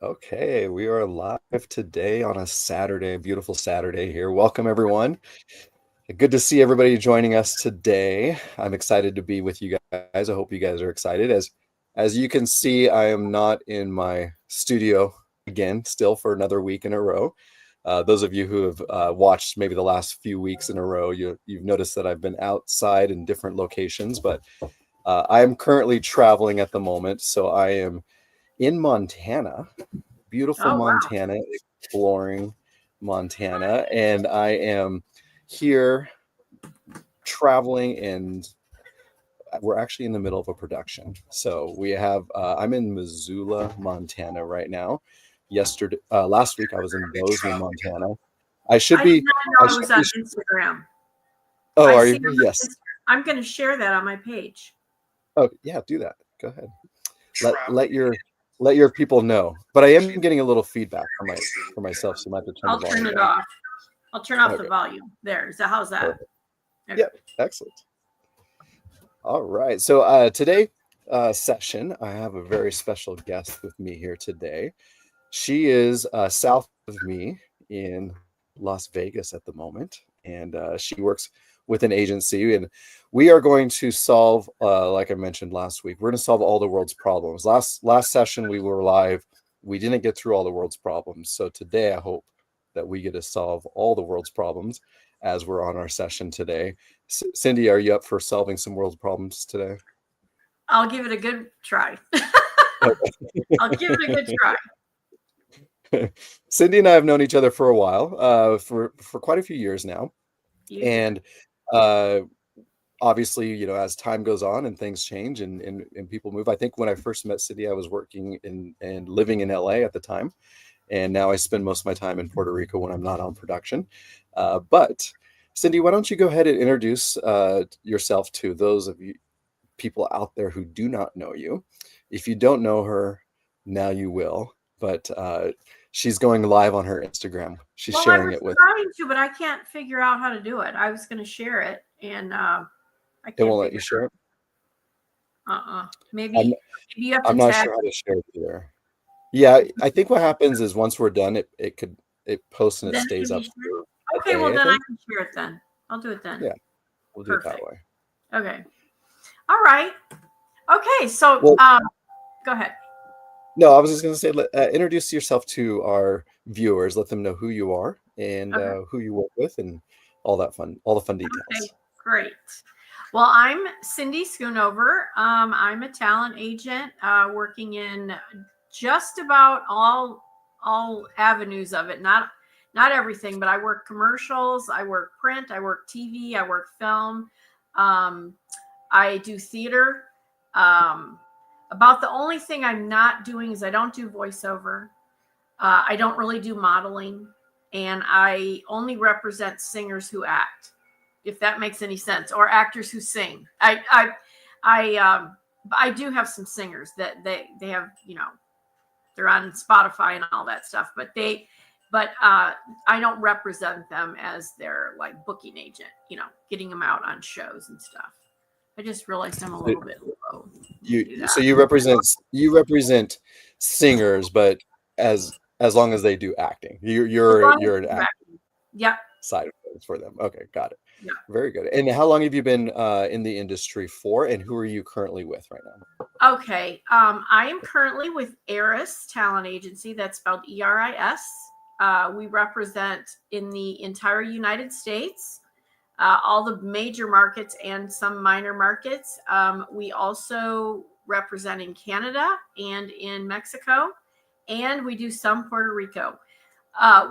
Okay, we are live today on a Saturday, beautiful Saturday here. Welcome, everyone. Good to see everybody joining us today. I'm excited to be with you guys. I hope you guys are excited. As you can see, I am not in my studio again, still for another week in a row. Those of you who have watched maybe the last few weeks in a row, you've noticed that I've been outside in different locations, but I am currently traveling at the moment. So I am in Montana, beautiful Oh, wow. Montana, exploring Montana, and I am here traveling, and we're actually in the middle of a production. So we have I'm in Missoula, Montana right now. Last week I was in Bozeman, Montana. I should I did be not I know I should was be on Instagram. Oh, I are see you? it on Yes. I'm going to share that on my page. Oh, yeah, do that. Go ahead. Let your people know. But I am getting a little feedback for myself, so I might have to turn the I'll turn volume it down. off. I'll turn off the Okay. volume. There. How's that? Perfect. Okay. Yep. Excellent. All right. So today session, I have a very special guest with me here today. She is south of me in Las Vegas at the moment, and she works with an agency, and we are going to solve, like I mentioned last week, we're going to solve all the world's problems. Last session we were live, we didn't get through all the world's problems. So today I hope that we get to solve all the world's problems as we're on our session today. Cindy, are you up for solving some world's problems today? I'll give it a good try. I'll give it a good try. Cindy and I have known each other for a while, for quite a few years now, You too. and uh, obviously, as time goes on and things change and people move. I think when I first met Cindy, I was working in and living in LA at the time, and now I spend most of my time in Puerto Rico when I'm not on production. But Cindy, why don't you go ahead and introduce yourself to those of you people out there who do not know you? If you don't know her, now you will. But she's going live on her Instagram. She's Well, I sharing was it with. trying to, but I can't figure out how to do it. I was going to share it, and I It can't won't let figure you share it. it out. I'm Maybe you have to I'm not tag sure how me. to share it either. Yeah, I think what happens is once we're done, it posts and it Then it stays can be up shared. for a Okay, well day, I then I think. can share it then. I'll do it then. Yeah, we'll do it that Perfect. way. Okay. All right. Okay. So, Well, go ahead. no, I was just going to say, introduce yourself to our viewers. Let them know who you are and Okay. who you work with, and all the fun Okay. details. Great. Well, I'm Cindy Schoonover. I'm a talent agent working in just about all avenues of it. Not everything, but I work commercials. I work print. I work TV. I work film. Um, I do theater. Um, about the only thing I'm not doing is I don't do voiceover. I don't really do modeling, and I only represent singers who act, if that makes any sense, or actors who sing. I do have some singers that they have, they're on Spotify and all that stuff, but I don't represent them as their like booking agent, getting them out on shows and stuff. I just realized I'm a little bit low. Let me do So that. you represent singers, but as long as they do acting, As you're long as you're an it's actor acting. Yep. side of things for them. Okay, got it. Yep. Very good. And how long have you been in the industry for, and who are you currently with right now? Okay. I am currently with Eris Talent Agency. That's spelled Eris. We represent in the entire United States, all the major markets and some minor markets. We also represent in Canada and in Mexico, and we do some Puerto Rico.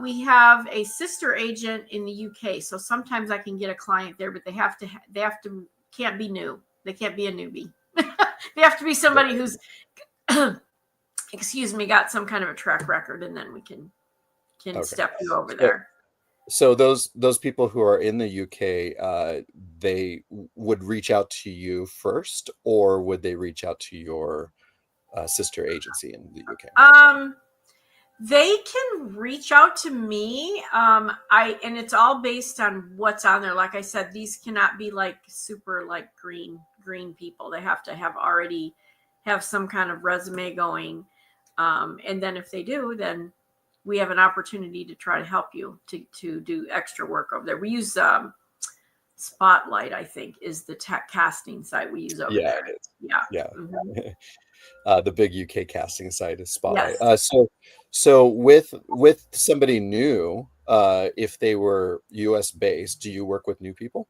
We have a sister agent in the UK, so sometimes I can get a client there, but they have to can't be new. They can't be a newbie. They have to be somebody who's excuse me, got some kind of a track record, and then we can Okay. step you over So, there. so those people who are in the UK, they would reach out to you first, or would they reach out to your sister agency in the UK? Um, they can reach out to me. And it's all based on what's on there. Like I said, these cannot be like super like green people. They have to have already have some kind of resume going. And then if they do, then we have an opportunity to try to help you to do extra work over there. We use Spotlight, I think, is the tech casting site we use over Yeah, there. it is. Yeah. Yeah. Mhm. The big UK casting site is Spotlight. Yes, So with somebody new, if they were US based, do you work with new people?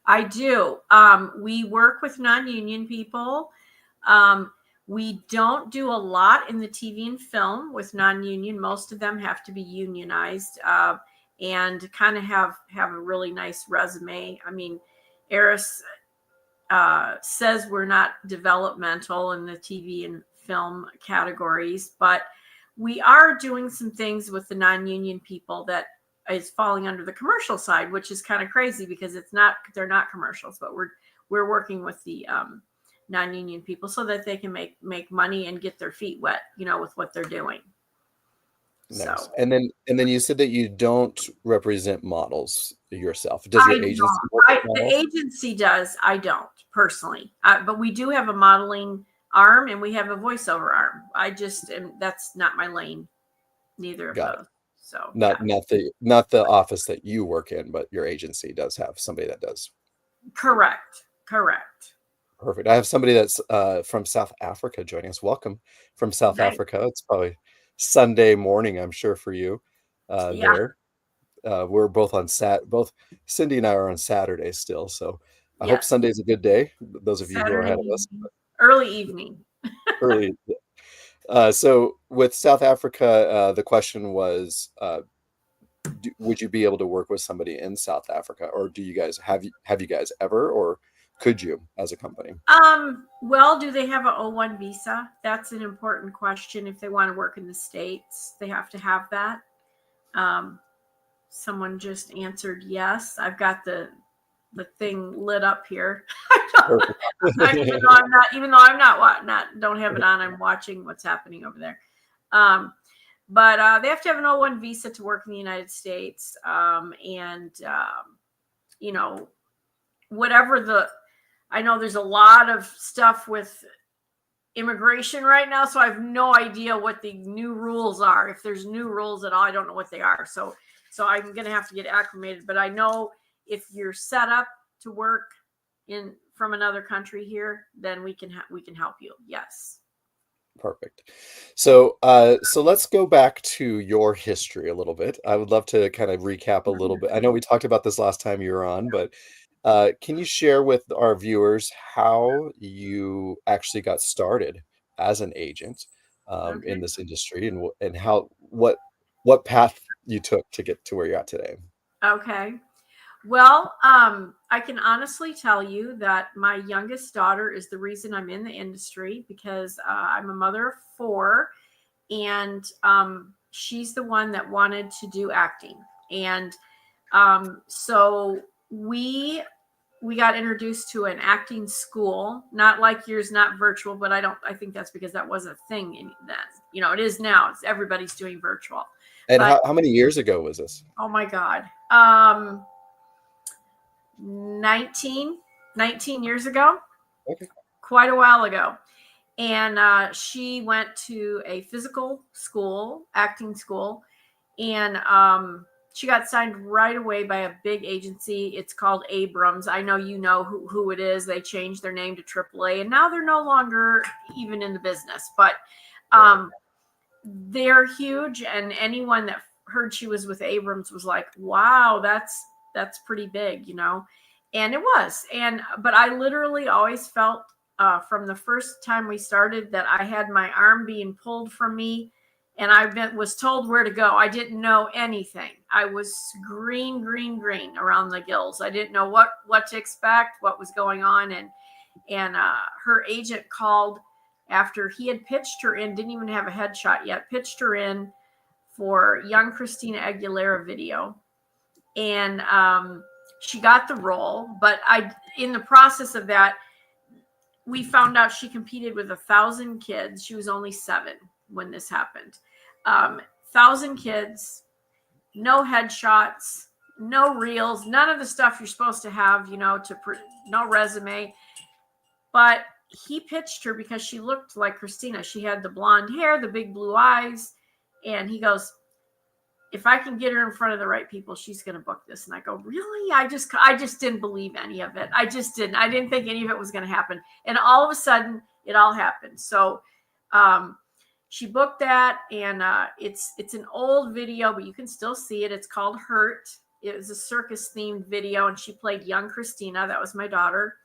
I do. We work with non-union people. Um, we don't do a lot in the TV and film with non-union. Most of them have to be unionized and kind of have a really nice resume. I mean, Eris says we're not developmental in the TV and film categories, but we are doing some things with the non-union people that is falling under the commercial side, which is kind of crazy because they're not commercials, but we're working with the non-union people so that they can make money and get their feet wet, with what they're doing. Nice. So And then you said that you don't represent models yourself. Does I your agency don't. work with The models? agency does. I don't personally, but we do have a modeling arm and we have a voiceover arm. That's not my lane. Neither of Got it. those. So yeah, Not the office that you work in, but your agency does have somebody that does. correct, correct. Perfect. I have somebody that's from South Africa joining us. Welcome from South Nice. Africa. It's probably Sunday morning, I'm sure, for you Yeah, there. We're both both Cindy and I are on Saturday still. So I hope yes. Sunday's a good day. Those of you who are Saturday ahead of us, evening, early evening. early. So with South Africa, the question was, would you be able to work with somebody in South Africa, or do you guys have you guys ever, or could you as a company? Well, do they have an O1 visa? That's an important question. If they want to work in the States, they have to have that. Um, Someone just answered yes. I've got the thing lit up here. Perfect. Even though I'm not don't have it on, I'm watching what's happening over there. But they have to have an O1 visa to work in the United States. And you know, whatever I know there's a lot of stuff with immigration right now, so I have no idea what the new rules are. If there's new rules at all, I don't know what they are. So I'm going to have to get acclimated, but I know if you're set up to work from another country here, then we can help you. Yes. Perfect. So let's go back to your history a little bit. I would love to kind of recap a little bit. I know we talked about this last time you were on, but can you share with our viewers how you actually got started as an agent in Okay. this industry, and what path you took to get to where you're at today? Okay. Well, I can honestly tell you that my youngest daughter is the reason I'm in the industry because I'm a mother of four, and she's the one that wanted to do acting, and so we got introduced to an acting school, not like yours, not virtual, but I think that's because that wasn't a thing then. It is now. Everybody's doing virtual, And but how many years ago was this? oh my God. 19 years ago, Okay. quite a while ago. And she went to a physical school, acting school, and she got signed right away by a big agency. It's called Abrams. I know you know who it is. They changed their name to AAA, and now they're no longer even in the business. But they're huge, and anyone that heard she was with Abrams was like, "Wow, that's pretty big," And it was. But I literally always felt from the first time we started that I had my arm being pulled from me, and was told where to go. I didn't know anything. I was green around the gills. I didn't know what to expect, what was going on, and her agent called after he had pitched her in, didn't even have a headshot yet, pitched her in for young Christina Aguilera video. And she got the role, but in the process of that, we found out she competed with 1,000 kids. She was only 7 when this happened. 1,000 kids, no headshots, no reels, none of the stuff you're supposed to have, no resume. But he pitched her because she looked like Christina. She had the blonde hair, the big blue eyes. And he goes, if I can get her in front of the right people, she's going to book this. And I go, really? I just didn't believe any of it. I just didn't. I didn't think any of it was going to happen. And all of a sudden, it all happened. So she booked that, and it's an old video, but you can still see it. It's called Hurt. It was a circus-themed video, and she played young Christina. That was my daughter.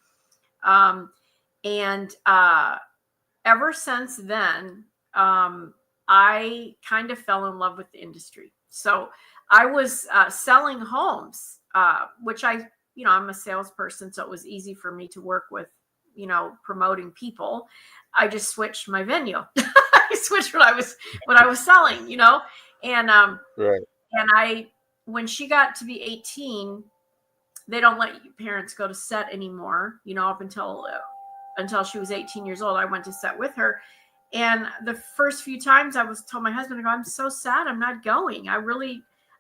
And ever since then, I kind of fell in love with the industry. So I was selling homes, which I'm a salesperson, so it was easy for me to work with, promoting people. I just switched my venue. I switched what I was selling, and Right. and when she got to be 18, they don't let parents go to set anymore, up until she was 18 years old. I went to set with her. And the first few times I told my husband, I go, I'm so sad I'm not going. I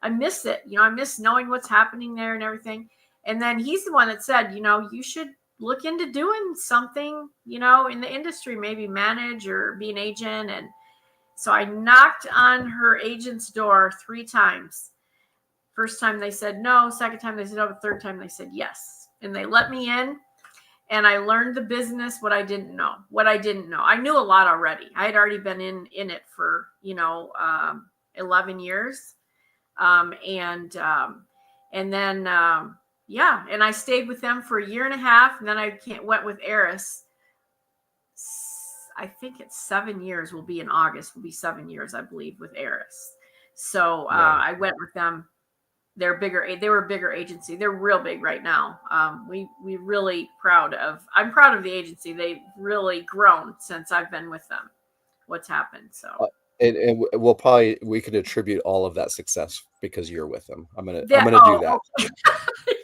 miss it. I miss knowing what's happening there and everything. And then he's the one that said, you should look into doing something, in the industry, maybe manage or be an agent. And so I knocked on her agent's door 3 times. First time they said no. Second time they said no. The third time they said yes. And they let me in. And I learned the business, what I didn't know. I knew a lot already. I had already been in it for, 11 years. And then I stayed with them for 1.5 years. And then I went with Eris. I think it's 7 years. Will be in August. Will be 7 years, I believe, with Eris. So I went with them. They're bigger. They were a bigger agency. They're real big right now. We really I'm proud of the agency. They've really grown since I've been with them. What's happened? So and we could attribute all of that success because you're with them. I'm gonna do that.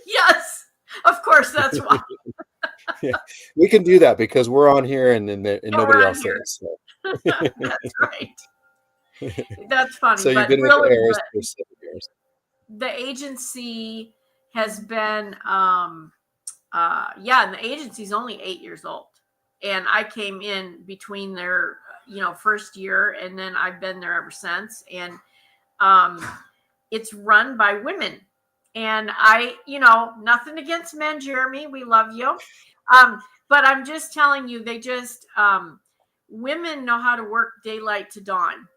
Yes, of course. That's why. Yeah, we can do that because we're on here and nobody else is. So. That's right. That's funny. So you've been with Eris for 7 years. The agency has been, and the agency's only 8 years old. And I came in between their, first year, and then I've been there ever since. And it's run by women. And nothing against men, Jeremy, we love you. But I'm just telling you, they just, women know how to work daylight to dawn.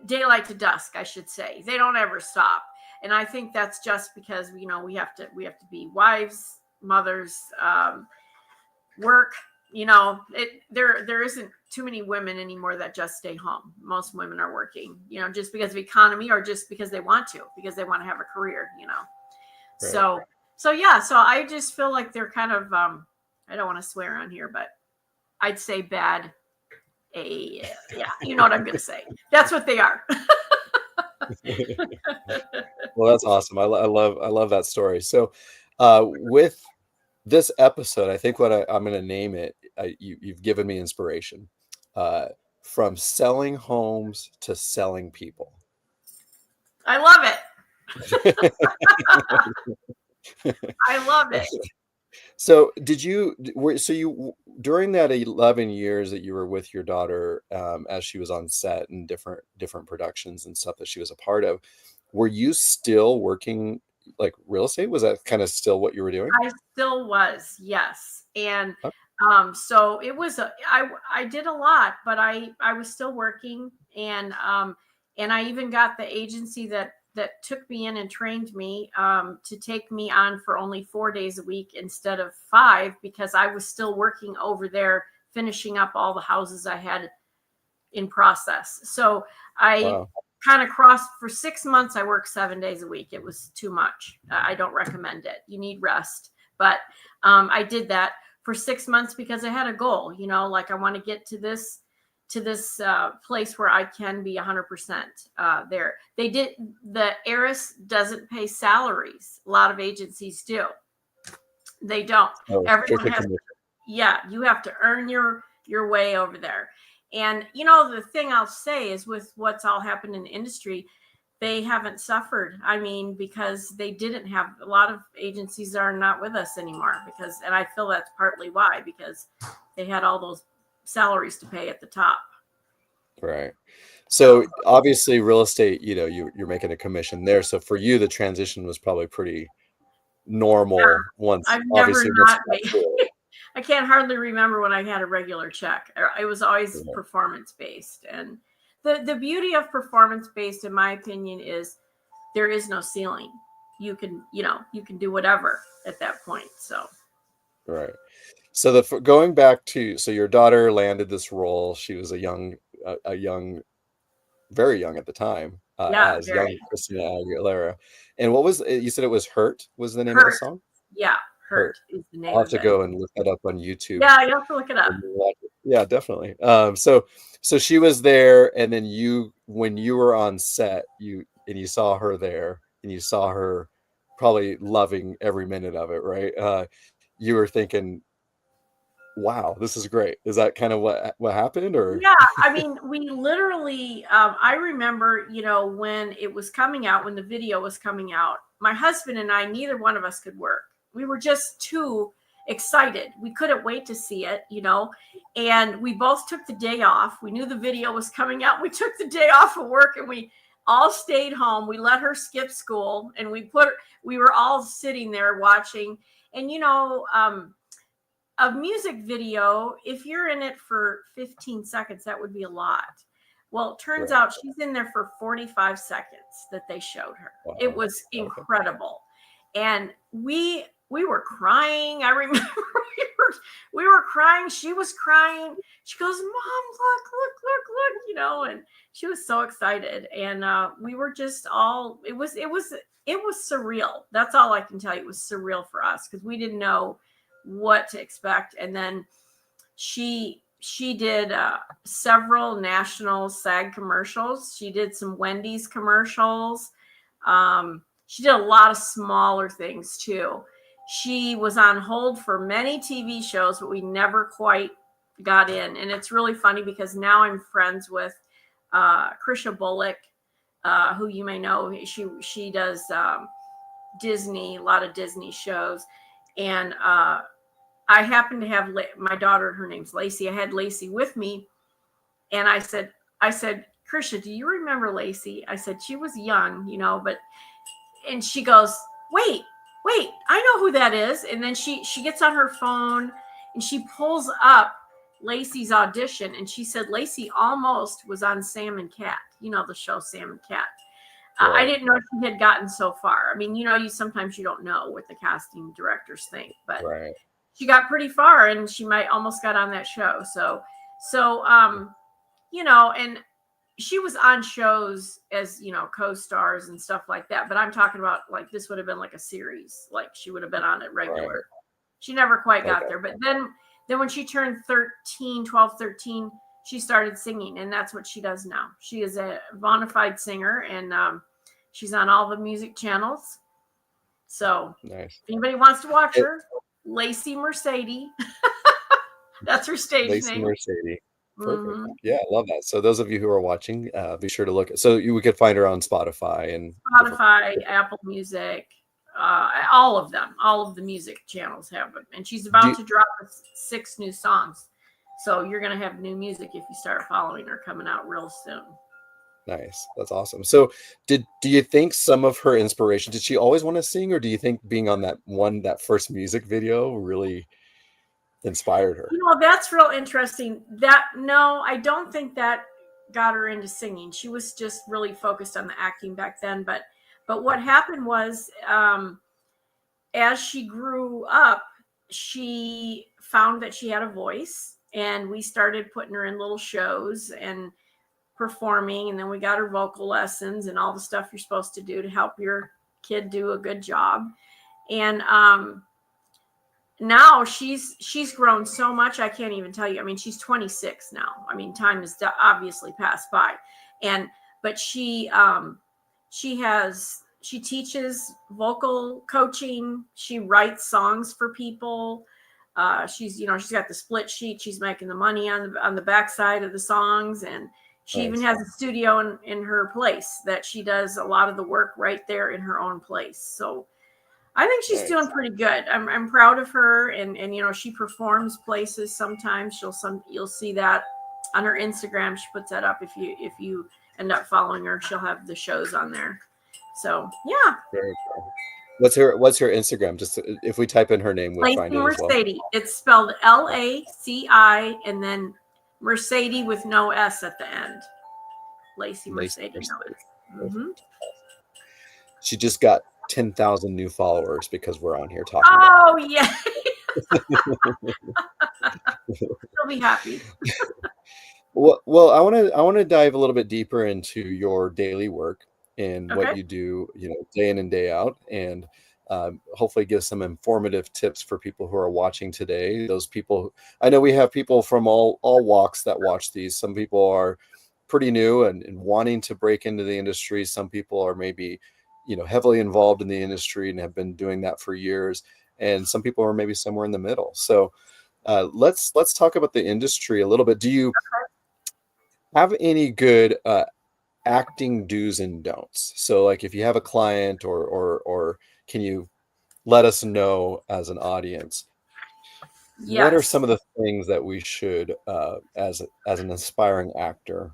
Daylight to dusk, I should say. They don't ever stop. And I think that's just because, we have to be wives, mothers, work, there isn't too many women anymore that just stay home. Most women are working, just because of economy or just because they want to have a career, Right. So I just feel like they're kind of, I don't want to swear on here, but I'd say bad. You know what I'm going to say. That's what they are. Well, that's awesome. I love that story. So, with this episode, I think what I'm going to name it. You've given me inspiration. From selling homes to selling people. I love it. I love it. So during that 11 years that you were with your daughter, as she was on set and different productions and stuff that she was a part of, were you still working like real estate? Was that kind of still what you were doing? I still was, yes. And so it was I did a lot, but I was still working, and I even got the agency that took me in and trained me to take me on for only 4 days a week instead of 5, because I was still working over there, finishing up all the houses I had in process. So I kind of crossed for 6 months. I worked 7 days a week. It was too much. I don't recommend it. You need rest. But I did that for 6 months because I had a goal, like I want to get to this place where I can be 100% there. The Eris doesn't pay salaries. A lot of agencies do. They don't. Everyone has to, you have to earn your way over there. And, the thing I'll say is with what's all happened in the industry, they haven't suffered. I mean, because they didn't have, a lot of agencies are not with us anymore because, and I feel that's partly why, because they had all those salaries to pay at the top. Right. So obviously real estate, you're making a commission there. So for you, the transition was probably pretty normal once, I've never obviously once not you got made, through it. I can't hardly remember when I had a regular check. It was always Yeah. performance based. And the beauty of performance based, in my opinion, is there is no ceiling. You can do whatever at that point. So Right. So going back to, so your daughter landed this role. She was a young, very young at the time, yeah, as very young Christina Aguilera. And what was it? You said it was Hurt was the name of the hurt. song? Yeah, hurt Hurt. is the I'll name have of to it. go and look that up on YouTube. Yeah, you have to look it up. Yeah, definitely. So she was there, and then when you were on set, you saw her there, and you saw her probably loving every minute of it, right? You were thinking, wow, this is great. Is that kind of what happened, or? Yeah, I mean, we literally, I remember, when it was coming out, when the video was coming out, my husband and I, neither one of us could work. We were just too excited. We couldn't wait to see it, and we both took the day off. We knew the video was coming out. We took the day off of work and we all stayed home. We let her skip school and we were all sitting there watching. And, a music video, if you're in it for 15 seconds, that would be a lot. Well, it turns Right. out she's in there for 45 seconds that they showed her. Wow. It was Okay. incredible. And we were crying. I remember we were crying. She was crying. She goes, "Mom, look," and she was so excited. And we were just all, it was surreal. That's all I can tell you. It was surreal for us because we didn't know what to expect. And then she did several national SAG commercials. She did some Wendy's commercials. She did a lot of smaller things too. She was on hold for many TV shows, but we never quite got in. And it's really funny because now I'm friends with Krisha Bullock, who you may know. She does Disney, a lot of Disney shows. And I happened to have my daughter, her name's Lacey. I had Lacey with me. And I said, Krisha, do you remember Lacey? I said, she was young, and she goes, wait, I know who that is. And then she gets on her phone and she pulls up Lacey's audition. And she said, Lacey almost was on Sam and Cat, the show Sam and Cat. Right. I didn't know she had gotten so far. I mean, sometimes you don't know what the casting directors think, but Right. she got pretty far and she might almost got on that show. So, and she was on shows as, co-stars and stuff like that. But I'm talking about like, this would have been like a series. Like she would have been on it regular. Right. She never quite got there. But then when she turned 12, 13, she started singing, and that's what she does now. She is a bona fide singer, and she's on all the music channels. So nice. If anybody wants to watch her, Lacey Mercedes. That's her stage Lacey name. Mercedes. Perfect. Mm-hmm. Yeah, I love that. So those of you who are watching, be sure to look. So we could find her on Spotify and Apple Music, all of them. All of the music channels have them. And she's about to drop 6 new songs. So you're going to have new music if you start following her coming out real soon. Nice. That's awesome. So do you think some of her inspiration, did she always want to sing, or do you think being on that first music video really inspired her? That's real interesting. No, I don't think that got her into singing. She was just really focused on the acting back then. But what happened was, as she grew up, she found that she had a voice, and we started putting her in little shows and performing. And then we got her vocal lessons and all the stuff you're supposed to do to help your kid do a good job. And, now she's grown so much, I can't even tell you. I mean, she's 26 now. I mean, time has obviously passed by, but she teaches vocal coaching. She writes songs for people. She's got the split sheet. She's making the money on the backside of the songs, and She even Nice. has a studio in her place that she does a lot of the work right there in her own place. So I think she's Nice. doing pretty good. I'm proud of her, and she performs places sometimes. You'll see that on her Instagram. She puts that up. If you end up following her, she'll have the shows on there. So yeah. Very cool. What's her Instagram? Just if we type in her name, we'll Laci find it as well. Mercedes. It's spelled Laci and then Mercedes with no S at the end. Laci Mercedes. No S. Mm-hmm. She just got 10,000 new followers because we're on here talking. Oh yeah. She'll be happy. Well, I want to dive a little bit deeper into your daily work and Okay. what you do, day in and day out, and hopefully give some informative tips for people who are watching today. Those people, I know we have people from all walks that watch these. Some people are pretty new and wanting to break into the industry. Some people are maybe, heavily involved in the industry and have been doing that for years. And some people are maybe somewhere in the middle. So let's talk about the industry a little bit. Do you have any good acting do's and don'ts? So like if you have a client or can you let us know as an audience, what are Yes. some of the things that we should as an aspiring actor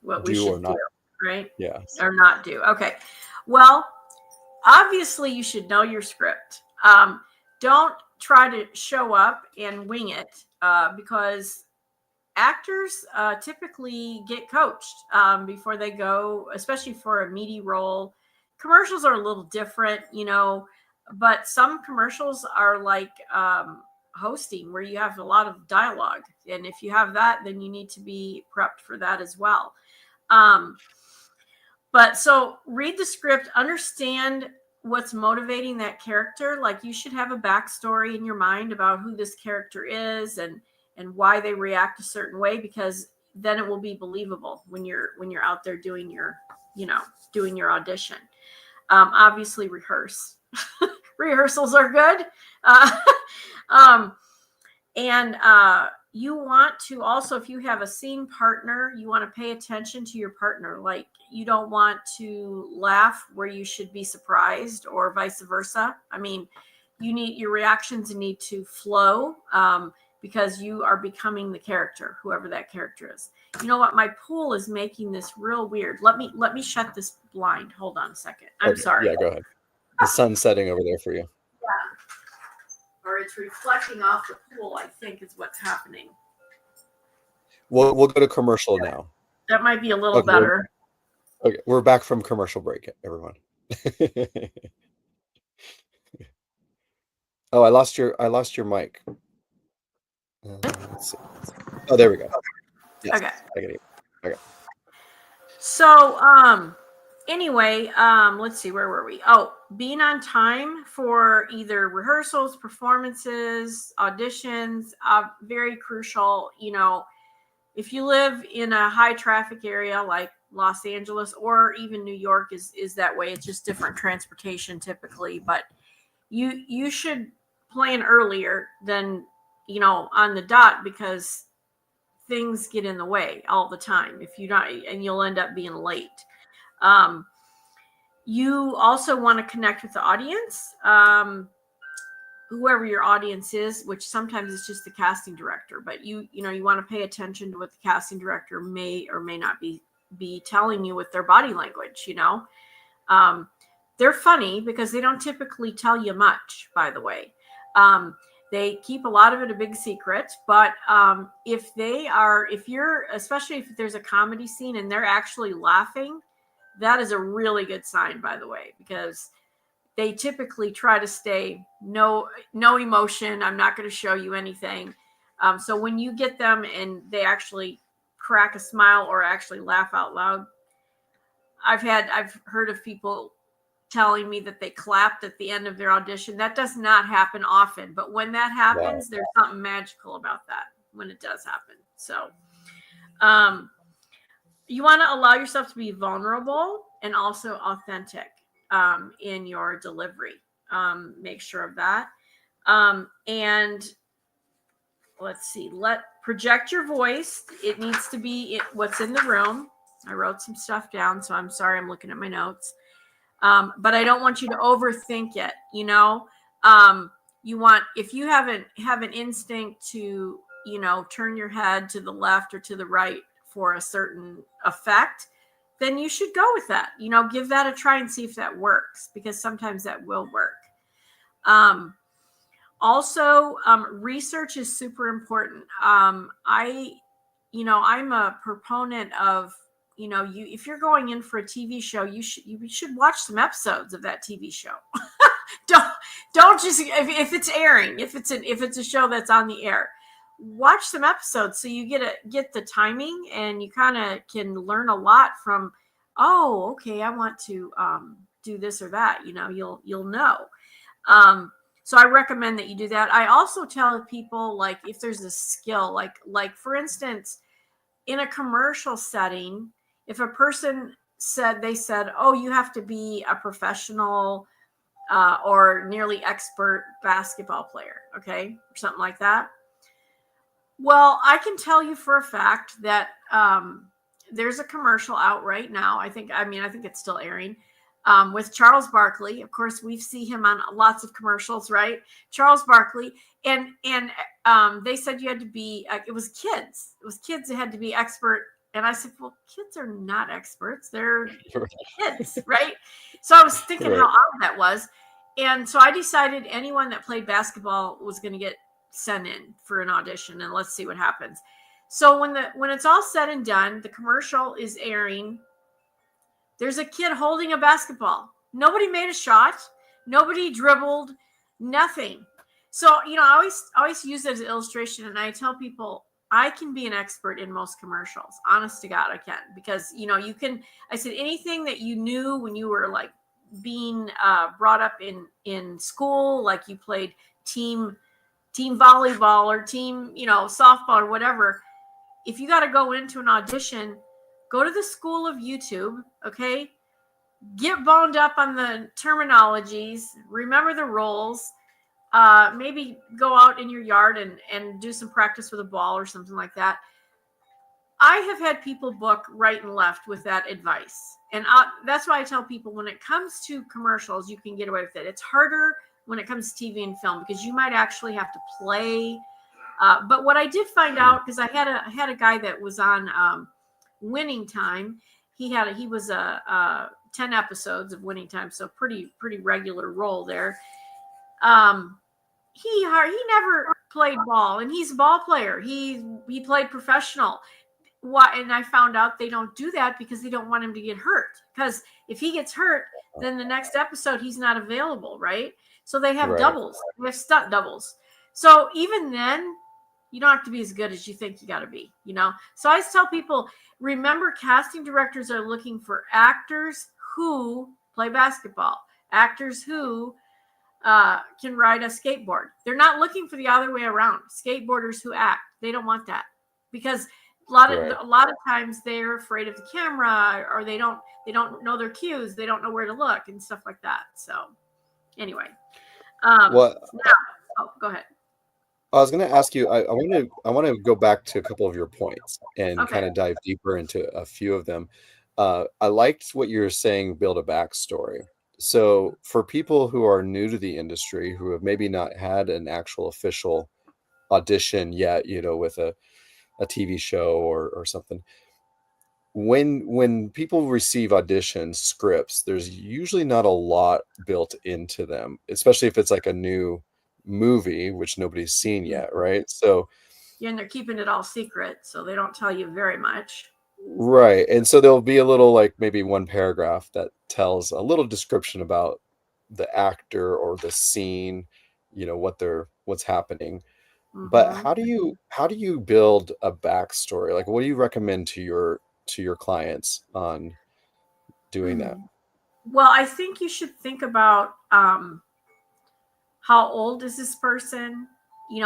What we do should or not? do, right? Yeah. Or not do. Okay. Well, obviously you should know your script. Don't try to show up and wing it because actors typically get coached before they go, especially for a meaty role. Commercials are a little different, but some commercials are like hosting where you have a lot of dialogue. And if you have that, then you need to be prepped for that as well. But so read the script, understand what's motivating that character. Like you should have a backstory in your mind about who this character is and why they react a certain way, because then it will be believable when you're out there doing your audition. Obviously rehearse. Rehearsals are good. And you want to also, if you have a scene partner, you want to pay attention to your partner. Like you don't want to laugh where you should be surprised or vice versa. I mean, your reactions need to flow because you are becoming the character, whoever that character is. You know what? My pool is making this real weird. Let me shut this blind. Hold on a second. I'm sorry. Yeah, go ahead. The sun's setting over there for you. Yeah. Or it's reflecting off the pool, I think is what's happening. We'll go to commercial now. That might be a little better. Okay, we're back from commercial break, everyone. Oh, I lost your mic. Let's see. Oh, there we go. Yes, okay. I get it. Okay. So, anyway, let's see, where were we? Oh, being on time for either rehearsals, performances, auditions, very crucial. If you live in a high traffic area like Los Angeles or even New York is that way. It's just different transportation typically, but you should plan earlier than, on the dot, because things get in the way all the time if you not, and you'll end up being late. You also want to connect with the audience, whoever your audience is, which sometimes it's just the casting director, but you want to pay attention to what the casting director may or may not be telling you with their body language. They're funny because they don't typically tell you much, by the way. They keep a lot of it a big secret, but especially if there's a comedy scene and they're actually laughing, that is a really good sign, by the way, because they typically try to stay no emotion. I'm not going to show you anything. So when you get them and they actually crack a smile or actually laugh out loud, I've heard of people telling me that they clapped at the end of their audition. That does not happen often, but when that happens, Wow. There's something magical about that when it does happen. So, you want to allow yourself to be vulnerable and also authentic in your delivery. Make sure of that. And let's see, project your voice. It needs to be what's in the room. I wrote some stuff down, so I'm sorry, I'm looking at my notes. But I don't want you to overthink it. You want, if you have an instinct to, turn your head to the left or to the right for a certain effect, then you should go with that. Give that a try and see if that works, because sometimes that will work. Also, research is super important. I'm a proponent of, if you're going in for a TV show, you should watch some episodes of that TV show. don't just, if it's airing, if it's a show that's on the air, watch some episodes so you get the timing, and you kind of can learn a lot from, oh, okay, I want to do this or that. You'll know. So I recommend that you do that. I also tell people, like, if there's a skill, like for instance, in a commercial setting, if a person said, oh, you have to be a professional or nearly expert basketball player, okay, or something like that. Well, I can tell you for a fact that there's a commercial out right now. I think it's still airing. With Charles Barkley. Of course, we see him on lots of commercials, right? Charles Barkley. And they said you had to be, it was kids that had to be expert. And I said, well, kids are not experts. They're kids, right? So I was thinking how odd that was. And so I decided anyone that played basketball was going to get sent in for an audition, and let's see what happens. So when it's all said and done, the commercial is airing. There's a kid holding a basketball. Nobody made a shot. Nobody dribbled. Nothing. So, I always use it as an illustration, and I tell people I can be an expert in most commercials. Honest to God, I can. Because, you can, I said, anything that you knew when you were like being brought up in school, like you played team volleyball or team, softball or whatever. If you got to go into an audition, go to the school of YouTube, okay? Get boned up on the terminologies, remember the roles, maybe go out in your yard and do some practice with a ball or something like that. I have had people book right and left with that advice. And that's why I tell people, when it comes to commercials, you can get away with it. It's harder when it comes to TV and film, because you might actually have to play. But what I did find out, because I had a guy that was on Winning Time. He was 10 episodes of Winning Time, so pretty regular role there. He never played ball, and he's a ball player. He played professional. Why? And I found out they don't do that because they don't want him to get hurt. Because if he gets hurt, then the next episode he's not available, right? So they have doubles. They have stunt doubles. So even then, you don't have to be as good as you think you got to be, So I always tell people, remember, casting directors are looking for actors who play basketball, actors who can ride a skateboard. They're not looking for the other way around. Skateboarders who act. They don't want that, because a lot of times they're afraid of the camera, or they don't know their cues. They don't know where to look and stuff like that. So anyway, go ahead. I was going to ask you, I want to go back to a couple of your points and kind of dive deeper into a few of them. I liked what you were saying, build a backstory. So for people who are new to the industry, who have maybe not had an actual official audition yet, with a TV show or something, when people receive audition scripts, there's usually not a lot built into them, especially if it's like a new movie, which nobody's seen yet, right? So and they're keeping it all secret, so they don't tell you very much. Right. And so there'll be a little, like, maybe one paragraph that tells a little description about the actor or the scene, what's happening. But how do you build a backstory? Like, what do you recommend to your clients on doing that? Well, I think you should think about how old is this person?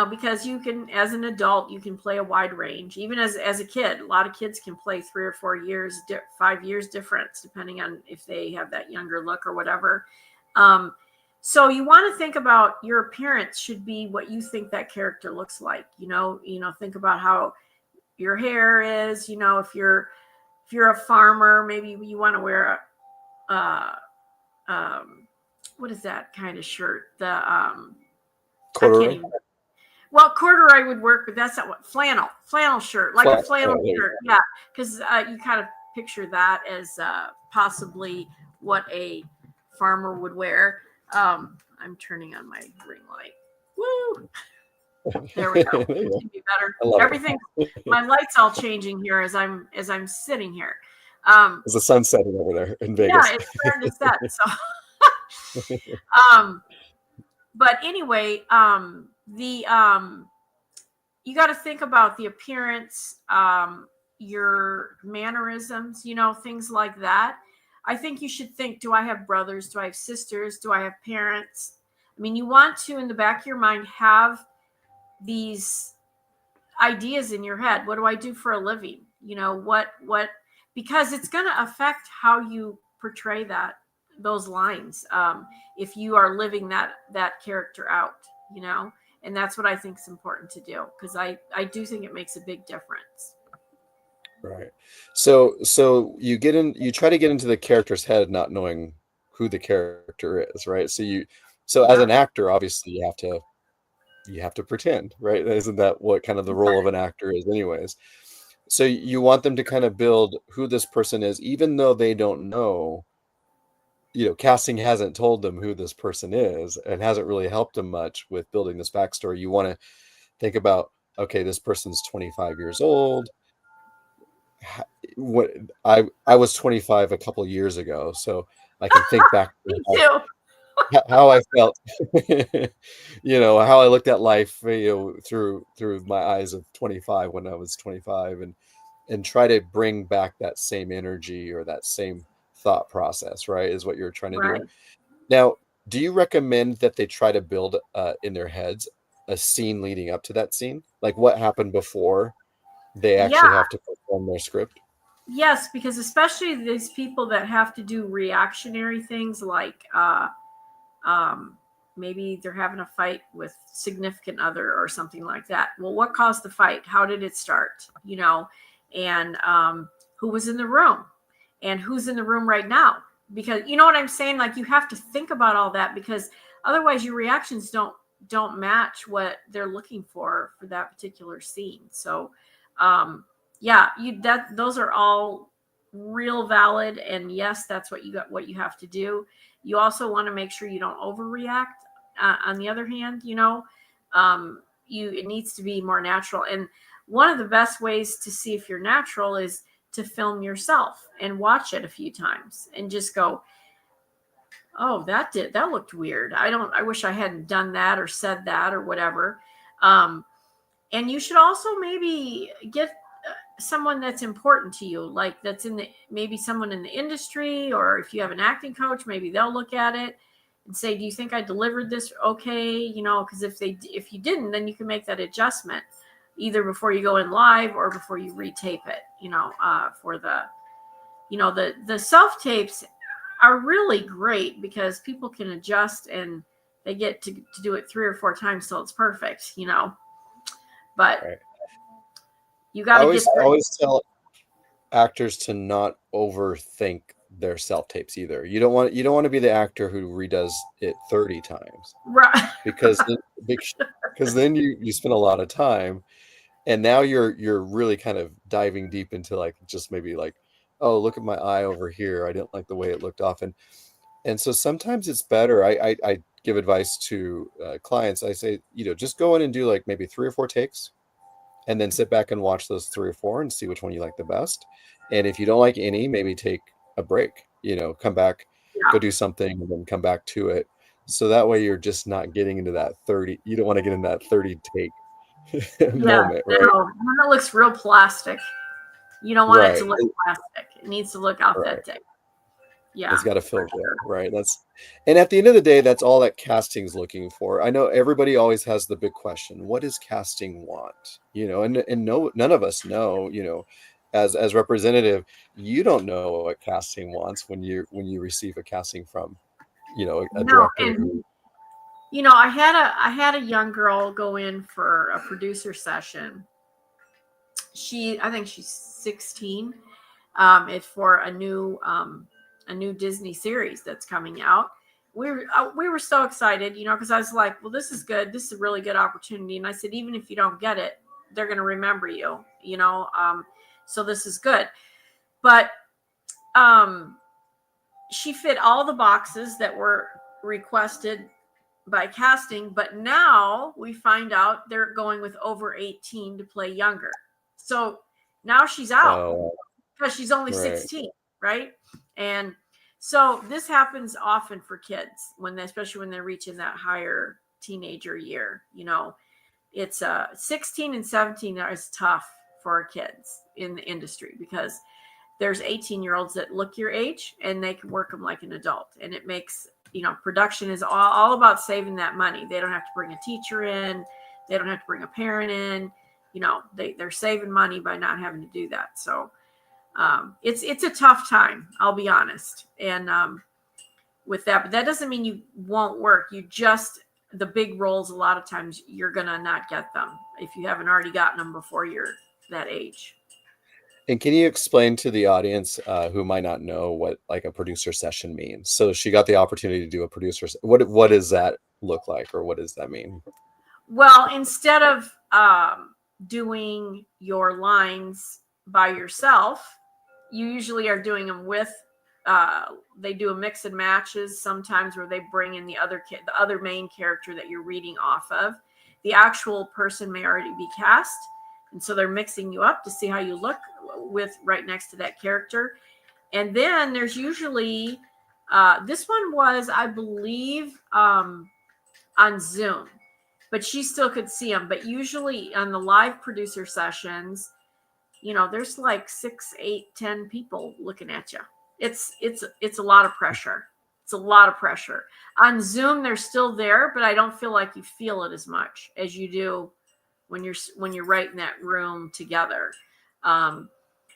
Because you can, as an adult, you can play a wide range. Even as a kid, a lot of kids can play 3 or 4 years, 5 years difference, depending on if they have that younger look or whatever. So you want to think about your appearance should be what you think that character looks like. Think about how your hair is. If you're a farmer, maybe you want to wear a what is that kind of shirt? I can't Corduroy? even. Well, corduroy would work, but that's not what flannel shirt, like a flannel shirt. Yeah, because you kind of picture that as possibly what a farmer would wear. I'm turning on my ring light. Woo! There we go. There you go. Can be better. I love Everything. My light's all changing here as I'm sitting here. There's a sun setting over there in Yeah, Vegas. it's starting to set. So, but anyway, the you got to think about the appearance, your mannerisms, things like that. I think you should think, do I have brothers? Do I have sisters? Do I have parents? I mean, you want to, in the back of your mind, have these ideas in your head. What do I do for a living? Because it's going to affect how you portray those lines. If you are living that character out, and that's what I think is important to do, because I do think it makes a big difference. Right. So you try to get into the character's head, not knowing who the character is, right? So as an actor, obviously you have to pretend, right? Isn't that what kind of the role of an actor is anyways? So you want them to kind of build who this person is, even though they don't know. Casting hasn't told them who this person is and hasn't really helped them much with building this backstory. You want to think about, okay, this person's 25 years old. What I was 25 a couple years ago, so I can think back to how I felt, how I looked at life, through my eyes of 25 when I was 25, and try to bring back that same energy or that same thought process, right? Is what you're trying to do. Now, do you recommend that they try to build in their heads a scene leading up to that scene? Like what happened before they actually have to perform their script? Yes, because especially these people that have to do reactionary things like maybe they're having a fight with significant other or something like that. Well, what caused the fight? How did it start? And who was in the room? And who's in the room right now? Because you know what I'm saying? Like you have to think about all that, because otherwise your reactions don't match what they're looking for that particular scene. So those are all real valid, and yes, that's what you have to do. You also want to make sure you don't overreact. On the other hand, it needs to be more natural. And one of the best ways to see if you're natural is to film yourself and watch it a few times and just go, oh, that looked weird. I wish I hadn't done that or said that or whatever. And you should also maybe get someone that's important to you, like that's maybe someone in the industry, or if you have an acting coach, maybe they'll look at it and say, do you think I delivered this okay? Because if you didn't, then you can make that adjustment either before you go in live or before you retape it. For the self tapes are really great because people can adjust and they get to do it 3 or 4 times till it's perfect. But right. You got to I always tell actors to not overthink their self tapes either. You don't want to be the actor who redoes it 30 times, right? because then you spend a lot of time, and now you're really kind of diving deep into like just maybe like, oh, look at my eye over here, I didn't like the way it looked off, and so sometimes it's better. I give advice to clients. I say, just go in and do like maybe 3 or 4 takes, and then sit back and watch those 3 or 4 and see which one you like the best. And if you don't like any, maybe take a break, come back, go do something, and then come back to it. So that way you're just not getting into that 30. You don't want to get in that 30 take moment, right? No, when it looks real plastic. You don't want it to look plastic. It needs to look authentic. Yeah. It's got to feel good, right? And at the end of the day, that's all that casting's looking for. I know everybody always has the big question: what does casting want? And no, none of us know. As representative, you don't know what casting wants when you receive a casting from, a director. I had a young girl go in for a producer session. I think she's 16. It's for a new Disney series that's coming out. We were so excited, because I was like, well, this is good. This is a really good opportunity. And I said, even if you don't get it, they're going to remember you, so this is good. But she fit all the boxes that were requested by casting, but now we find out they're going with over 18 to play younger. So now she's out Oh, because she's only right. 16, right? And so this happens often for kids especially when they're reaching that higher teenager year. It's 16 and 17 is tough for kids in the industry because there's 18-year-olds that look your age and they can work them like an adult, and it makes production is all about saving that money. They don't have to bring a teacher in, they don't have to bring a parent in. They're saving money by not having to do that. So it's a tough time, I'll be honest. And with that, but that doesn't mean you won't work. The big roles, a lot of times you're gonna not get them if you haven't already gotten them before you're that age. And can you explain to the audience who might not know what like a producer session means? So she got the opportunity to do a what does that look like, or what does that mean? Well, instead of doing your lines by yourself, you usually are doing them with. They do a mix and matches sometimes where they bring in the other main character that you're reading off of. The actual person may already be cast, and so they're mixing you up to see how you look with right next to that character. And then there's usually this one was, I believe, on Zoom, but she still could see them. But usually on the live producer sessions, there's like 6, 8, 10 people looking at you. It's a lot of pressure. It's a lot of pressure. On Zoom, they're still there, but I don't feel like you feel it as much as you do when you're right in that room together.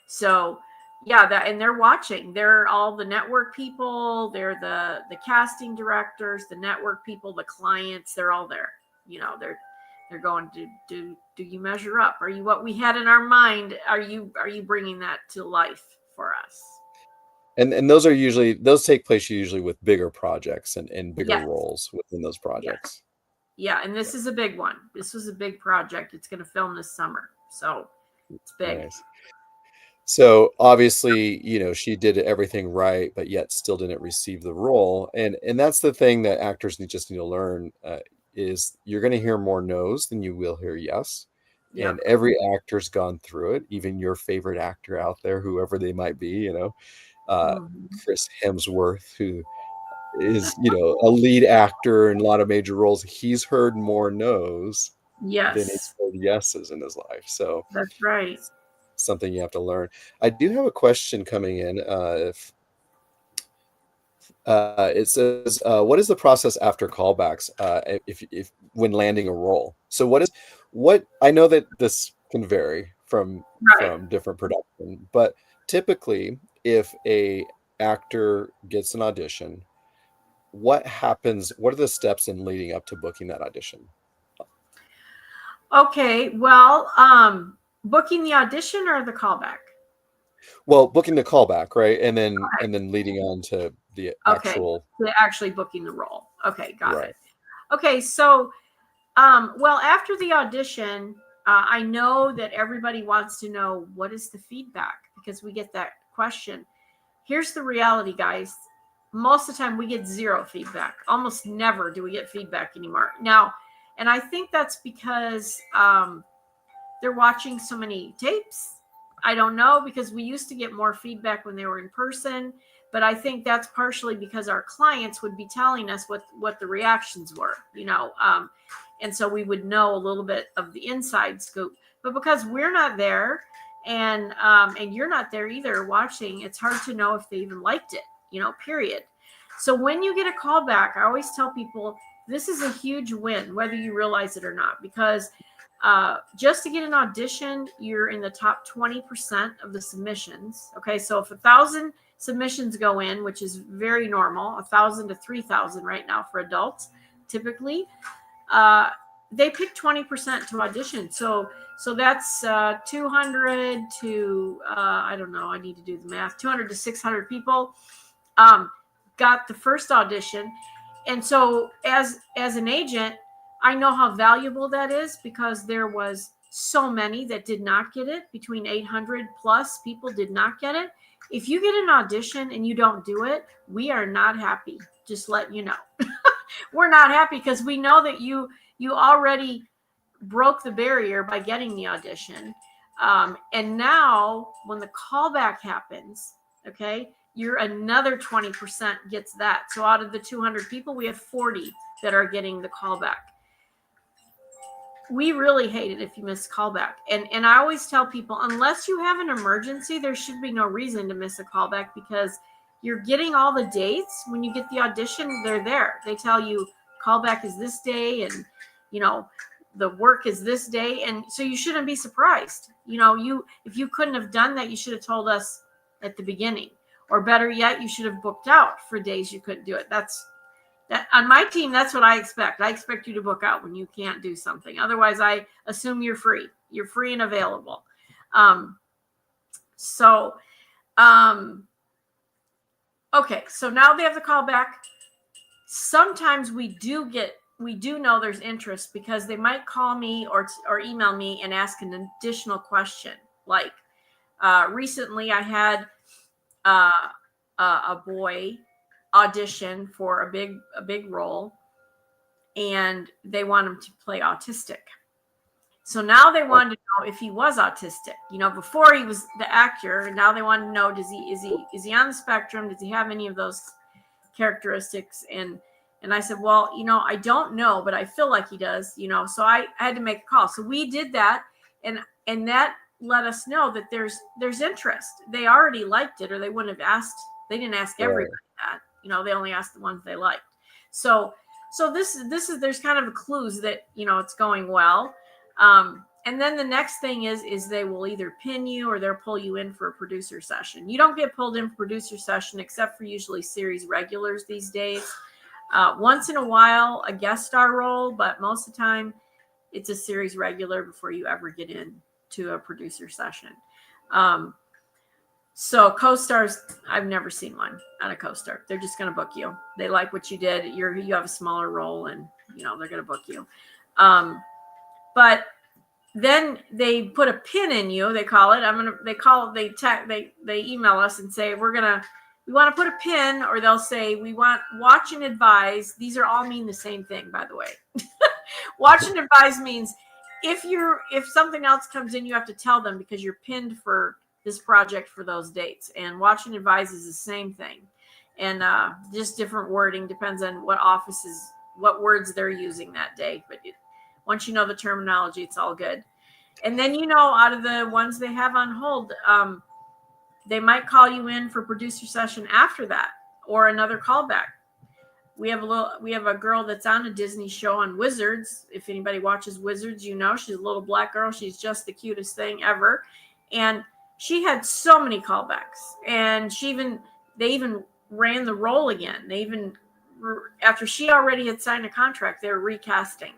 So yeah, and they're watching. They're all the network people. They're the casting directors, the network people, the clients. They're all there. They're going to do you measure up? Are you what we had in our mind? Are you bringing that to life for us? And those take place usually with bigger projects and bigger Yes. roles within those Yeah. projects. Yeah. And this is a big one. This was a big project. It's going to film this summer. So it's big. Nice. So obviously, she did everything right, but yet still didn't receive the role. And that's the thing that actors just need to learn is you're going to hear more no's than you will hear yes. And Yep. every actor's gone through it, even your favorite actor out there, whoever they might be, Mhm. Chris Hemsworth, who is, a lead actor in a lot of major roles. He's heard more no's than he's Yes, heard yeses in his life. So that's right. something you have to learn. I do have a question coming in. If it says, "What is the process after callbacks? If when landing a role? So what? I know that this can vary Right. from different production, but typically, if a actor gets an audition, what happens? What are the steps in leading up to booking that audition? Okay. Well, booking the audition or the callback? Well, booking the callback, right, and then leading on to the Okay. actual They're actually booking the role. Okay, got right. it. Okay, so well, after the audition, I know that everybody wants to know what is the feedback because we get that question. Here's the reality, guys. Most of the time, we get zero feedback. Almost never do we get feedback anymore. Now, and I think that's because they're watching so many tapes. I don't know, because we used to get more feedback when they were in person, but I think that's partially because our clients would be telling us what the reactions were, and so we would know a little bit of the inside scoop. But because we're not there, and you're not there either watching, it's hard to know if they even liked it, period. So when you get a call back, I always tell people this is a huge win, whether you realize it or not, because just to get an audition, you're in the top 20% of the submissions. Okay, so if 1,000 submissions go in, which is very normal, 1,000 to 3,000 right now for adults, typically, they pick 20% to audition. So that's 200 to I don't know, I need to do the math. 200 to 600 people got the first audition. And so as an agent, I know how valuable that is, because there was so many that did not get it. Between 800 plus people did not get it. If you get an audition and you don't do it, we are not happy. Just let you know. We're not happy, because we know that you already broke the barrier by getting the audition. And now when the callback happens, okay, you're another 20% gets that. So out of the 200 people, we have 40 that are getting the callback. We really hate it if you miss callback. And I always tell people, unless you have an emergency, there should be no reason to miss a callback, because you're getting all the dates. When you get the audition, they're there. They tell you callback is this day, and the work is this day. And so you shouldn't be surprised. If you couldn't have done that, you should have told us at the beginning. Or better yet, you should have booked out for days you couldn't do it. That on my team, that's what I expect. I expect you to book out when you can't do something. Otherwise, I assume you're free. You're free and available. Okay, so now they have the callback. Sometimes we do know there's interest, because they might call me or email me and ask an additional question. Like recently, I had a boy audition for a big role, and they want him to play autistic. So now they wanted to know if he was autistic. Before he was the actor, and now they want to know, is he on the spectrum? Does he have any of those characteristics? And I said, well, I don't know, but I feel like he does. So I had to make a call. So we did that, and that let us know that there's interest. They already liked it, or they wouldn't have asked. They didn't ask everybody that. They only asked the ones they liked. So this is there's kind of clues that it's going well. And then the next thing is they will either pin you, or they'll pull you in for a producer session. You don't get pulled in for producer session except for usually series regulars these days. Once in a while, a guest star role, but most of the time it's a series regular before you ever get into a producer session. So co-stars, I've never seen one on a co-star. They're just going to book you. They like what you did. You have a smaller role, and they're going to book you. But then they put a pin in you. They call it. They email us and say we want to put a pin, or they'll say we want watch and advise. These are all mean the same thing, by the way. Watch and advise means if something else comes in, you have to tell them, because you're pinned for this project for those dates. And watch and advise is the same thing, and just different wording, depends on what what words they're using that day. But once you know the terminology, it's all good. And then out of the ones they have on hold, they might call you in for producer session after that, or another callback. We have a girl that's on a Disney show on Wizards. If anybody watches Wizards, she's a little black girl. She's just the cutest thing ever. And she had so many callbacks, and they even ran the role again. After she already had signed a contract, they were recasting.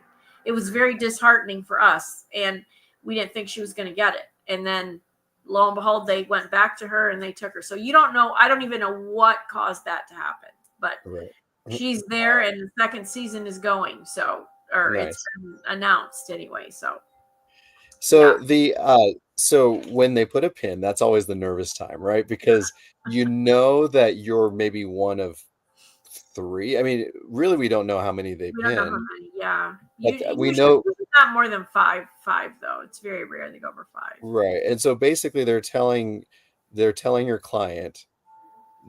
It was very disheartening for us, and we didn't think she was going to get it. And then lo and behold, they went back to her and they took her. So you don't know. I don't even know what caused that to happen, but she's there, and the second season is going. So, It's been announced anyway. So when they put a pin, that's always the nervous time, right? Because that you're maybe one of 3. I mean, really, we don't know how many they we pin. Don't know how many, yeah. We know not more than five though. It's very rare they go over 5. Right. And so basically they're telling your client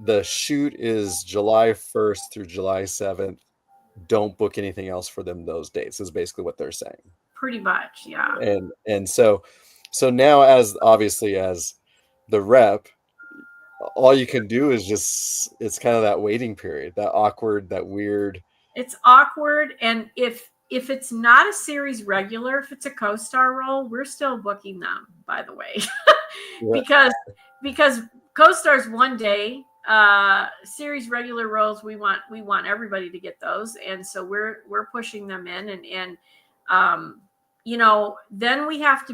the shoot is July 1st through July 7th. Don't book anything else for them those dates, is basically what they're saying. Pretty much, yeah. And so now, as obviously as the rep, all you can do is it's kind of that waiting period, that awkward, that weird. It's awkward. And if it's not a series regular, if it's a co-star role, we're still booking them, by the way. because co-stars one day, series regular roles, we want everybody to get those, and so we're pushing them in, and then we have to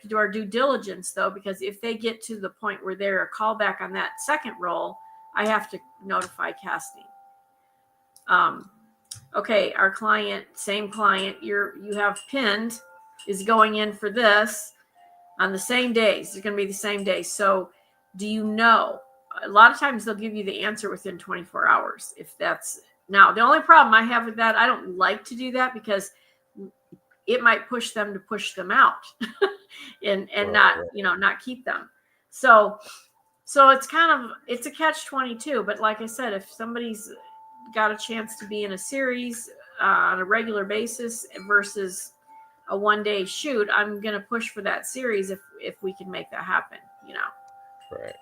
do our due diligence though, because if they get to the point where they're a callback on that second role, I have to notify casting. Okay, our client, same client, you have pinned is going in for this on the same days. It's going to be the same day. So do you know? A lot of times they'll give you the answer within 24 hours. If that's now the only problem I have with that, I don't like to do that because it might push them to push them out and not, not keep them. So it's a catch-22. But like I said, if somebody's got a chance to be in a series on a regular basis versus a one-day shoot, I'm going to push for that series if we can make that happen, Right.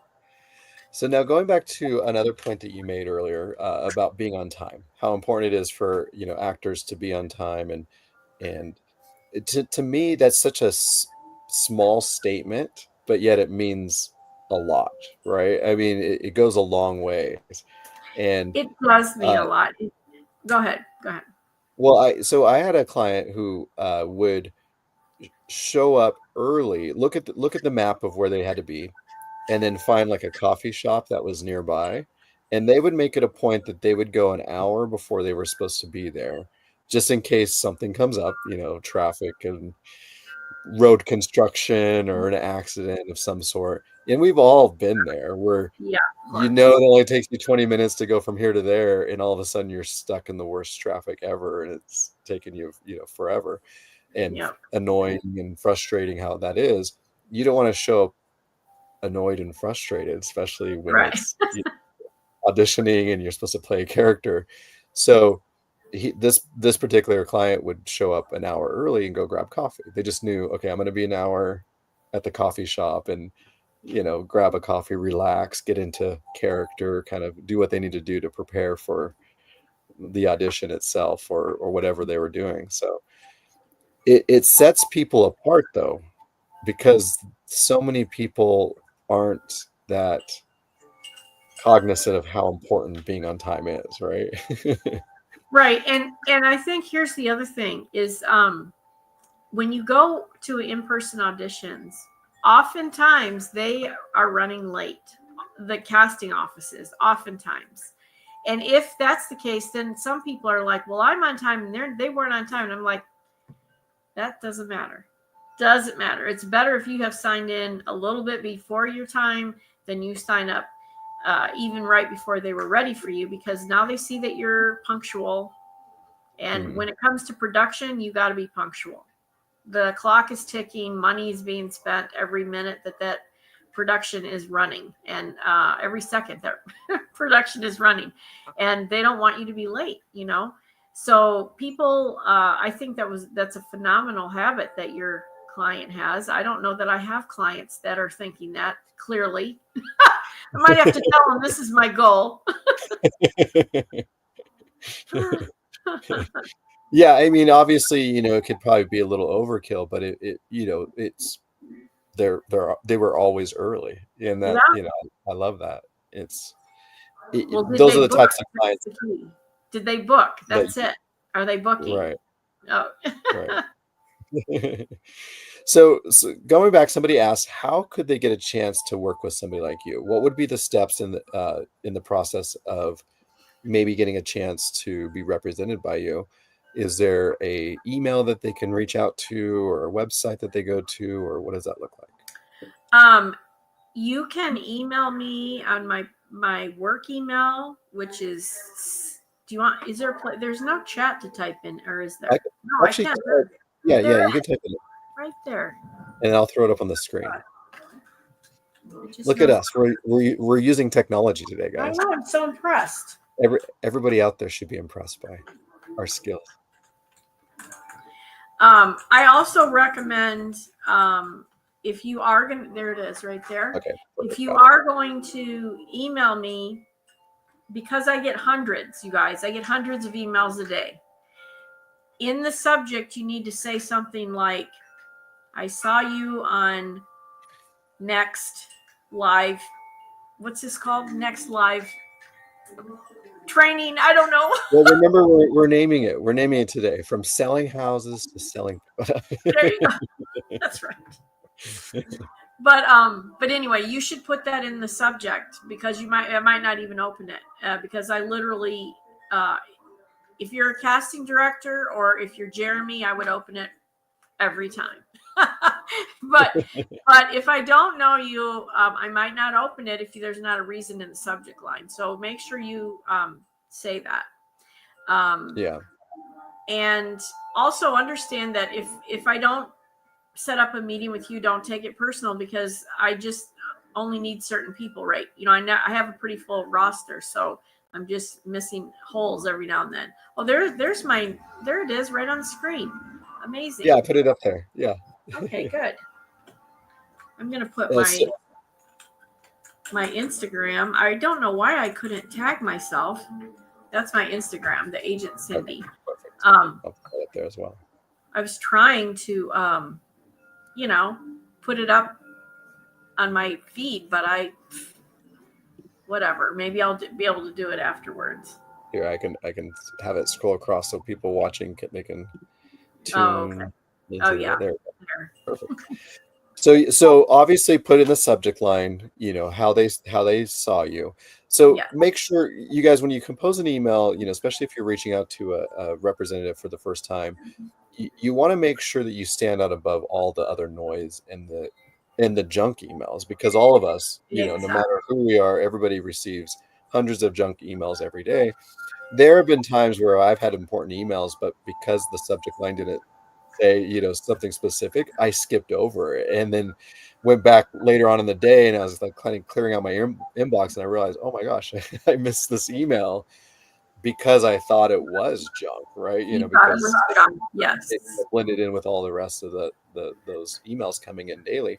So now going back to another point that you made earlier about being on time, how important it is for, actors to be on time. And to me, that's such a small statement, but yet it means a lot, right? I mean, it goes a long way. And it does mean a lot. Go ahead. Well, I had a client who would show up early, look at the map of where they had to be, and then find like a coffee shop that was nearby. And they would make it a point that they would go an hour before they were supposed to be there, just in case something comes up, traffic and road construction or an accident of some sort. And we've all been there where Yeah. it only takes you 20 minutes to go from here to there, and all of a sudden you're stuck in the worst traffic ever, and it's taken you, forever, and annoying and frustrating how that is. You don't want to show up annoyed and frustrated, especially when it's auditioning and you're supposed to play a character. So this particular client would show up an hour early and go grab coffee. They just knew, okay, I'm going to be an hour at the coffee shop, and grab a coffee, relax, get into character, kind of do what they need to do to prepare for the audition itself or whatever they were doing. So it sets people apart though, because so many people aren't that cognizant of how important being on time is, right? Right. And I think here's the other thing is when you go to in-person auditions, oftentimes they are running late, the casting offices, oftentimes. And if that's the case, then some people are like, well, I'm on time, and they weren't on time. And I'm like, that doesn't matter. Doesn't matter. It's better if you have signed in a little bit before your time than you sign up even right before they were ready for you, because now they see that you're punctual. And when it comes to production, you got to be punctual. The clock is ticking, money is being spent every minute that production is running, and every second that production is running, and they don't want you to be late, So people, I think that's a phenomenal habit that your client has. I don't know that I have clients that are thinking that clearly. I might have to tell them this is my goal. Yeah, I mean, obviously, it could probably be a little overkill, but it's they were always early, and that I love that. Those are the types of clients. Did they book? That's it. Are they booking? Right. Oh. Right. So going back, somebody asked, how could they get a chance to work with somebody like you? What would be the steps in the process of maybe getting a chance to be represented by you? Is there a email that they can reach out to, or a website that they go to, or what does that look like? You can email me on my work email, which is, is there there's no chat to type in, or is there? I can't. Yeah, you can type it in. Right there. And I'll throw it up on the screen. Look at us. We're using technology today, guys. I know, I'm so impressed. Everybody out there should be impressed by our skills. I also recommend, if you are going to, there it is right there. Okay. If you are going to email me, because I get hundreds, you guys, I get hundreds of emails a day. In the subject, you need to say something like, I saw you on next live what's this called? Next live training. I don't know. Well, remember, we're naming it. We're naming it today, from selling houses to selling. There you go. That's right. But anyway, you should put that in the subject, because I might not even open it, because I literally, if you're a casting director or if you're Jeremy, I would open it every time. but if I don't know you, I might not open it if there's not a reason in the subject line. So make sure you say that. Yeah. And also understand that if I don't set up a meeting with you, don't take it personal, because I just only need certain people, right? I have a pretty full roster, so I'm just missing holes every now and then. Oh, there it is, right on the screen. Amazing. Yeah, I put it up there. Yeah. Okay, good. I'm gonna put my Instagram. I don't know why I couldn't tag myself. That's my Instagram, the Agent Cindy. Okay, perfect. I'll put it there as well. I was trying to put it up on my feed, but whatever. Maybe I'll be able to do it afterwards. Here, I can have it scroll across so people watching they can tune into yeah. There. Perfect. So obviously put in the subject line, how they saw you. So make sure you guys, when you compose an email, especially if you're reaching out to a representative for the first time, you want to make sure that you stand out above all the other noise and the junk emails, because all of us, no matter who we are, everybody receives hundreds of junk emails every day. There have been times where I've had important emails, but because the subject line didn't say, something specific, I skipped over it and then went back later on in the day, and I was like kind of clearing out my inbox, and I realized, oh my gosh, I missed this email because I thought it was junk, right? Because it blended in with all the rest of those emails coming in daily.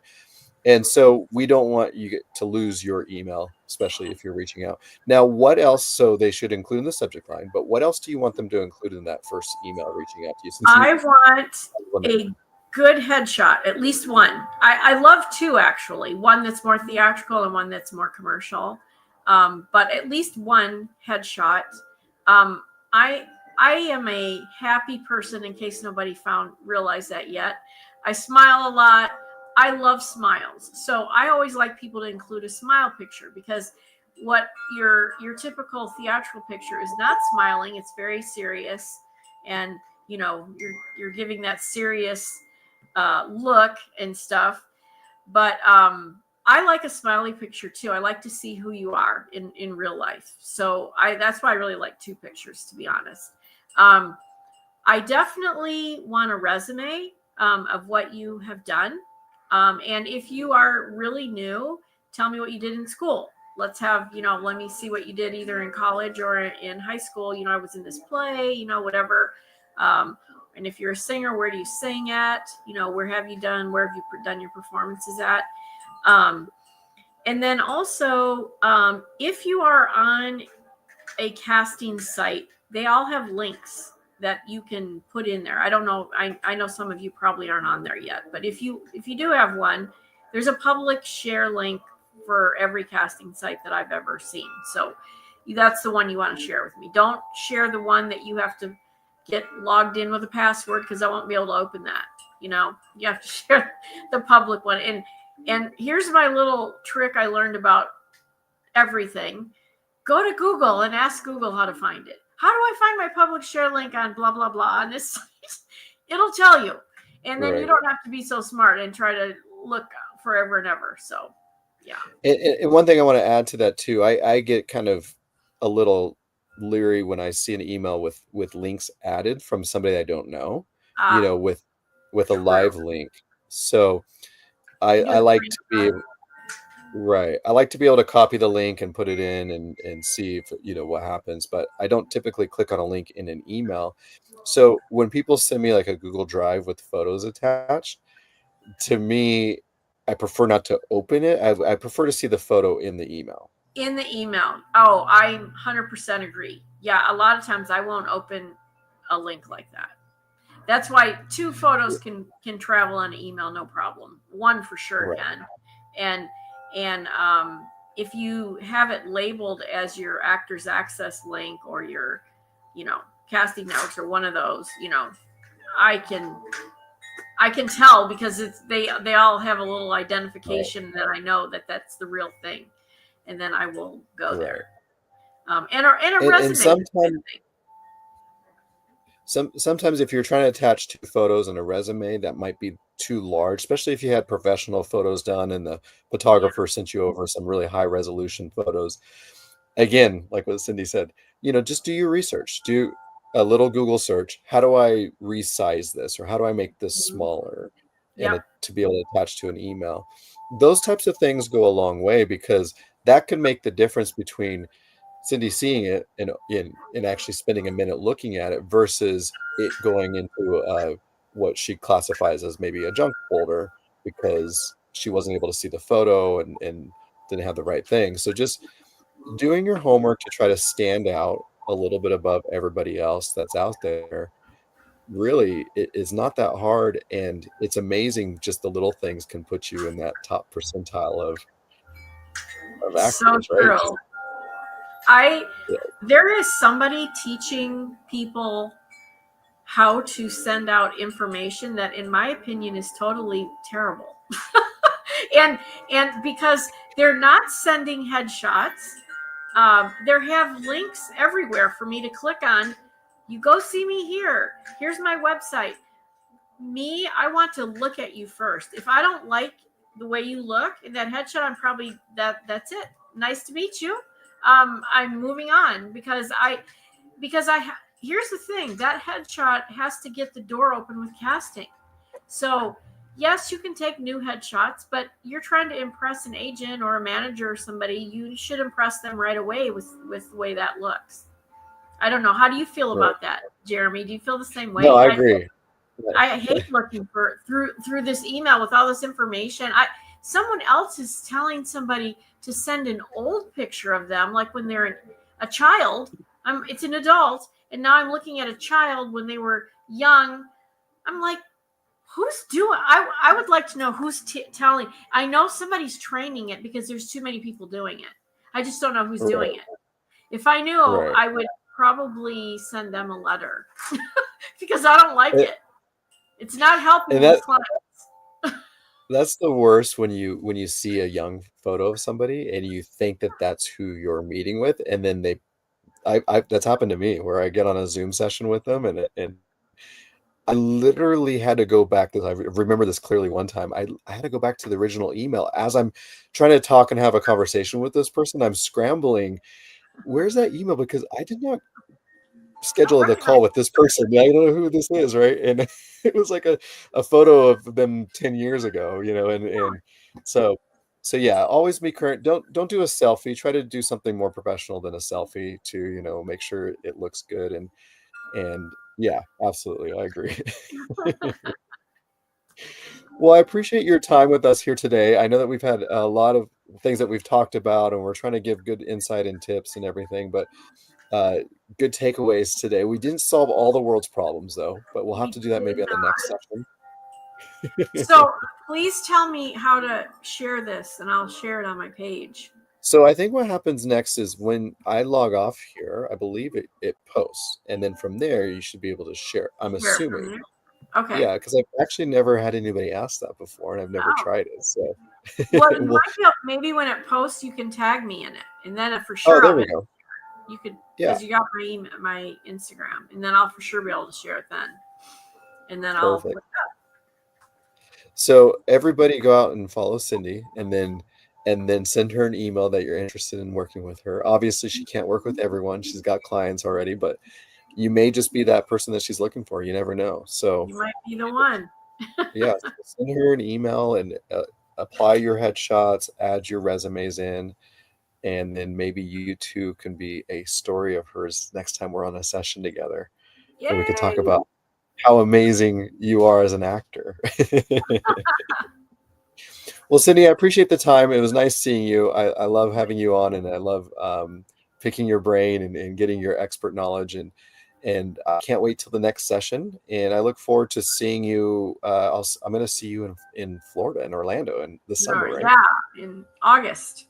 And so we don't want you to lose your email, especially if you're reaching out. Now, what else? So they should include in the subject line, but what else do you want them to include in that first email reaching out to you? I want a good headshot, at least one. I love two, actually. One that's more theatrical and one that's more commercial. But at least one headshot. I am a happy person, in case nobody realized that yet. I smile a lot. I love smiles. So I always like people to include a smile picture, because what your typical theatrical picture is not smiling. It's very serious, and you're giving that serious look and stuff. But I like a smiley picture too. I like to see who you are in real life. So that's why I really like two pictures, to be honest. I definitely want a resume of what you have done. And if you are really new, tell me what you did in school. Let's have, let me see what you did either in college or in high school. I was in this play, whatever. And if you're a singer, where do you sing at? Where have you done your performances at? And then also, if you are on a casting site, they all have links that you can put in there. I don't know. I know some of you probably aren't on there yet, but if you do have one, there's a public share link for every casting site that I've ever seen. So that's the one you want to share with me. Don't share the one that you have to get logged in with a password, because I won't be able to open that. You have to share the public one. And here's my little trick I learned about everything. Go to Google and ask Google how to find it. How do I find my public share link on blah, blah, blah on this site? It'll tell you. And then you don't have to be so smart and try to look forever and ever. So, yeah. And one thing I want to add to that too, I get kind of a little leery when I see an email with links added from somebody I don't know, with a live link. So I like to be able, right. I like to be able to copy the link and put it in and see if, what happens, but I don't typically click on a link in an email. So when people send me like a Google Drive with photos attached, to me, I prefer not to open it. I prefer to see the photo in the email. In the email. Oh, I 100% agree. Yeah, a lot of times I won't open a link like that. That's why two photos can travel on an email, no problem. One for sure can. And if you have it labeled as your Actors Access link or your, casting notes or one of those, I can tell because they all have a little identification that I know that that's the real thing, and then I will go Right. there. And a And resume. sometimes if you're trying to attach 2 photos in a resume, that might be too large, especially if you had professional photos done and the Yeah. photographer sent you over some really high resolution photos. Again, like what Cindy said, just do your research. Do a little Google search. How do I resize this, or how do I make this smaller Yep. to be able to attach to an email? Those types of things go a long way, because that can make the difference between Cindy seeing it and actually spending a minute looking at it versus it going into what she classifies as maybe a junk folder because she wasn't able to see the photo and didn't have the right thing. So just doing your homework to try to stand out a little bit above everybody else that's out there, really, it is not that hard, and it's amazing just the little things can put you in that top percentile of So actors, right? true. Just, yeah, There is somebody teaching people how to send out information that in my opinion is totally terrible. And because they're not sending headshots, there have links everywhere for me to click on. You go see me here. Here's my website. I want to look at you first. If I don't like the way you look in that headshot, I'm probably that's it. Nice to meet you. I'm moving on because here's the thing, that headshot has to get the door open with casting. So yes, you can take new headshots, but you're trying to impress an agent or a manager or somebody. You should impress them right away with the way that looks. I don't know. How do you feel right. about that, Jeremy? Do you feel the same No, way? I agree. I hate looking for through this email with all this information. Someone else is telling somebody to send an old picture of them, like when they're a child. It's an adult, and now I'm looking at a child when they were young. I'm like, who's doing? I would like to know who's telling. I know somebody's training it because there's too many people doing it. I just don't know who's doing Right, it. If I knew, right. I would probably send them a letter because I don't like And, it. It's not helping and these that clients. that's the worst when you see a young photo of somebody and you think that that's who you're meeting with, and then I that's happened to me where I get on a Zoom session with them, and I literally had to go back. I remember this clearly one time. I had to go back to the original email as I'm trying to talk and have a conversation with this person. I'm scrambling. Where's that email? Because I did not schedule the call with this person. I don't know who this is, right? And it was like a photo of them 10 years ago, and so yeah, always be current. Don't do a selfie. Try to do something more professional than a selfie to, make sure it looks good, and yeah, absolutely. I agree. Well, I appreciate your time with us here today. I know that we've had a lot of things that we've talked about, and we're trying to give good insight and tips and everything, but uh, good takeaways today. We didn't solve all the world's problems, though, but we'll have We to do that did maybe on the not. next session. So please tell me how to share this, and I'll share it on my page. So I think what happens next is when I log off here, I believe it posts, and then from there you should be able to share. I'm Share it from assuming. there. Okay. Yeah, because I've actually never had anybody ask that before, and I've never Oh. tried it. So, Well, you well, might be able, maybe when it posts, you can tag me in it, and then for oh, sure there I'll we be. go. You could, Yeah, because you got my email, my Instagram, and then I'll for sure be able to share it then, and then I'll. perfect. So everybody go out and follow Cindy, and then send her an email that you're interested in working with her. Obviously, she can't work with everyone. She's got clients already, but you may just be that person that she's looking for. You never know. So You might be the one. yeah, so send her an email and apply your headshots, add your resumes in, and then maybe you two can be a story of hers next time we're on a session together, and we could talk Yay! about how amazing you are as an actor. Well, Cindy, I appreciate the time. It was nice seeing you. I love having you on, and I love picking your brain and getting your expert knowledge. And I can't wait till the next session. And I look forward to seeing you. I'm going to see you in Florida, in Orlando, in December, right? Yeah, in August.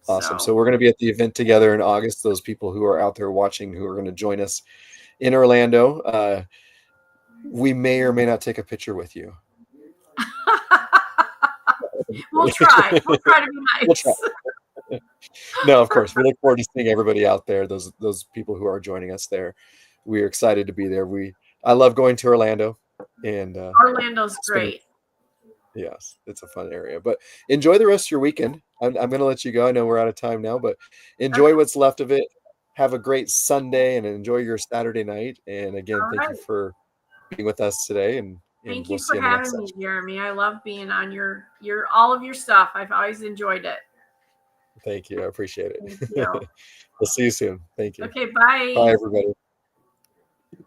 Awesome. So So we're going to be at the event together in August. Those people who are out there watching who are going to join us in Orlando, we may or may not take a picture with you. we'll try. We'll try to be We'll try. nice. No, of course. We look forward to seeing everybody out there. Those people who are joining us there. We are excited to be there. I love going to Orlando, and Orlando's great. yes, it's a fun area. But enjoy the rest of your weekend. I'm going to let you go. I know we're out of time now, but enjoy what's left of it. Have a great Sunday and enjoy your Saturday night. And again, All thank you right. for being with us today. And Thank we'll you see for you in the next having me, session. Jeremy. I love being on your all of your stuff. I've always enjoyed it. Thank you. I appreciate it. Thank you. We'll see you soon. Thank you. Okay, bye. Bye, everybody.